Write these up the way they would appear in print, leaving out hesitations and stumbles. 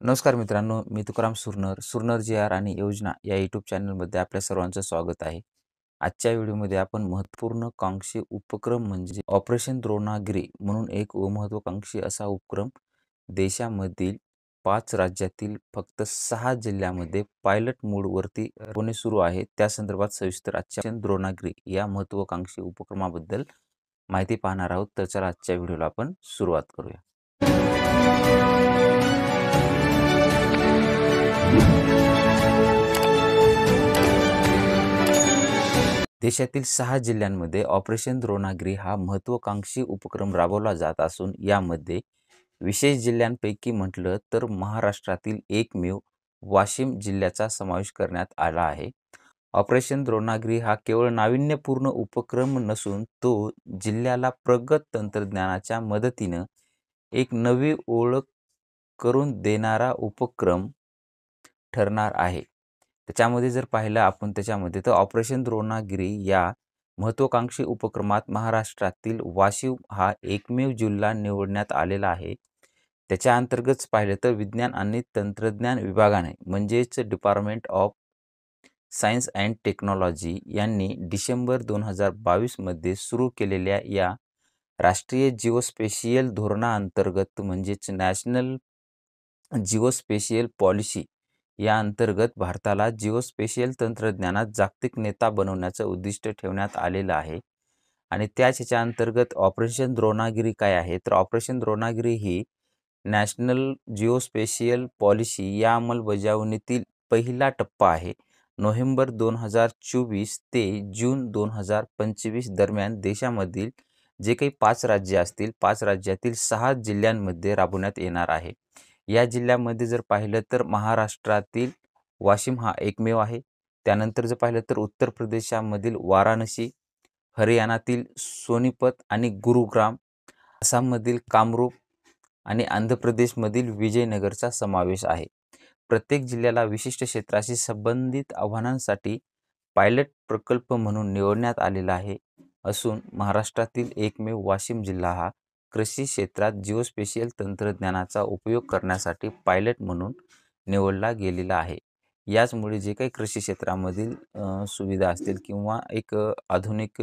नमस्कार मित्रांनो, मी तुकाराम सुरनर, सुरनर जी आर आणि योजना या यूट्यूब चॅनलमध्ये आपल्या सर्वांचं स्वागत आहे. आजच्या व्हिडिओमध्ये आपण महत्त्वकांक्षी उपक्रम म्हणजे ऑपरेशन द्रोणागिरी म्हणून एक महत्त्वाकांक्षी असा उपक्रम देशामधील 5 राज्यातील फक्त 6 जिल्ह्यामध्ये पायलट मोडवरती राबवणे सुरू आहे. त्या संदर्भात सविस्तर आजच्या द्रोणागिरी या महत्त्वाकांक्षी उपक्रमाबद्दल माहिती पाहणार आहोत. तर चला आजच्या व्हिडिओला आपण सुरुवात करूया. देशातील 6 जिल्ह्यांमध्ये ऑपरेशन द्रोणागिरी हा महत्त्वाकांक्षी उपक्रम राबवला जात असून यामध्ये विशेष जिल्ह्यांपैकी म्हटलं तर महाराष्ट्रातील एकमेव वाशिम जिल्ह्याचा समावेश करण्यात आला आहे. ऑपरेशन द्रोणागिरी हा केवळ नाविन्यपूर्ण उपक्रम नसून तो जिल्ह्याला प्रगत तंत्रज्ञानाच्या मदतीनं एक नवी ओळख करून देणारा उपक्रम ठरणार आहे. त्याच्यामध्ये जर पाहिलं आपण त्याच्यामध्ये तर ऑपरेशन द्रोणागिरी या महत्त्वाकांक्षी उपक्रमात महाराष्ट्रातील वाशिम हा एकमेव जिल्हा निवडण्यात आलेला आहे. त्याच्या अंतर्गत पाहिलं तर विज्ञान आणि तंत्रज्ञान विभागाने म्हणजेच department of science and technology यांनी डिसेंबर 2022 मध्ये सुरू केलेल्या या राष्ट्रीय जिओस्पेशियल धोरणाअंतर्गत म्हणजेच नॅशनल जिओस्पेशियल पॉलिसी या अंतर्गत भारताला जिओस्पेशियल तंत्रज्ञानात जागतिक नेता बनवण्याचं उद्दिष्ट ठेवण्यात आलेलं आहे. आणि त्याच्या अंतर्गत ऑपरेशन द्रोणागिरी काय आहे, तर ऑपरेशन द्रोणागिरी ही नॅशनल जिओस्पेशियल पॉलिसी या अंमलबजावणीतील पहिला टप्पा आहे. नोव्हेंबर 2024 ते जून 2025 दरम्यान देशामधील जे काही 5 राज्य असतील, 5 राज्यातील 6 जिल्ह्यांमध्ये राबवण्यात येणार आहे. या जिल्ह्यामध्ये जर पाहिलं तर महाराष्ट्रातील वाशिम हा एकमेव आहे. त्यानंतर जर पाहिलं तर उत्तर प्रदेशामधील वाराणसी, हरियाणातील सोनीपत आणि गुरुग्राम, आसाममधील कामरूप आणि आंध्र प्रदेशमधील विजयनगरचा समावेश आहे. प्रत्येक जिल्ह्याला विशिष्ट क्षेत्राशी संबंधित आव्हानांसाठी पायलट प्रकल्प म्हणून निवडण्यात आलेला आहे असून महाराष्ट्रातील एकमेव वाशिम जिल्हा हा कृषी क्षेत्रात जिओस्पेशियल तंत्रज्ञानाचा उपयोग करण्यासाठी पायलट म्हणून निवडला गेलेला आहे. याचमुळे जे काही कृषी क्षेत्रामधील सुविधा असतील किंवा एक आधुनिक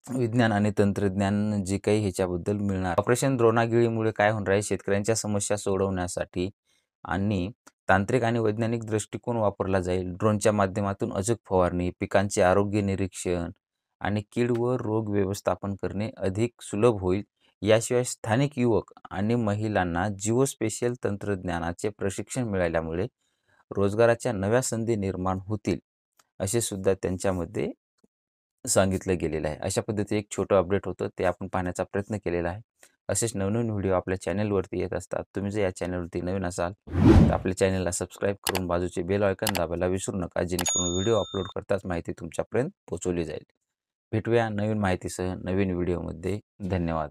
विज्ञान आणि तंत्रज्ञान जे काही ह्याच्याबद्दल मिळणार. ऑपरेशन द्रोणागिरीमुळे काय होणार आहे, शेतकऱ्यांच्या समस्या सोडवण्यासाठी आणि तांत्रिक आणि वैज्ञानिक दृष्टिकोन वापरला जाईल. ड्रोनच्या माध्यमातून अचूक फवारणी, पिकांचे आरोग्य निरीक्षण आणि कीड व रोग व्यवस्थापन करणे अधिक सुलभ होईल. याशिवाय स्थानिक युवक आणि महिलांना जिओस्पेशियल तंत्रज्ञानाचे प्रशिक्षण मिळाल्यामुळे रोजगाराच्या नव्या संधी निर्माण होतील, असे सुद्धा त्यांच्यामध्ये सांगितलं गेलेलं आहे. अशा पद्धतीचे एक छोटं अपडेट होतं, ते आपण पाहण्याचा प्रयत्न केलेला आहे. असेच नवनवीन व्हिडिओ आपल्या चॅनलवरती येत असतात. तुम्ही जर या चॅनलवरती नवीन असाल तर आपल्या चॅनलला सबस्क्राईब करून बाजूचे बेल आयकॉन दाबायला विसरू नका, जेणेकरून व्हिडिओ अपलोड करताच माहिती तुमच्यापर्यंत पोहोचवली जाईल. भेटूया नवीन माहितीसह नवीन व्हिडिओमध्ये. धन्यवाद.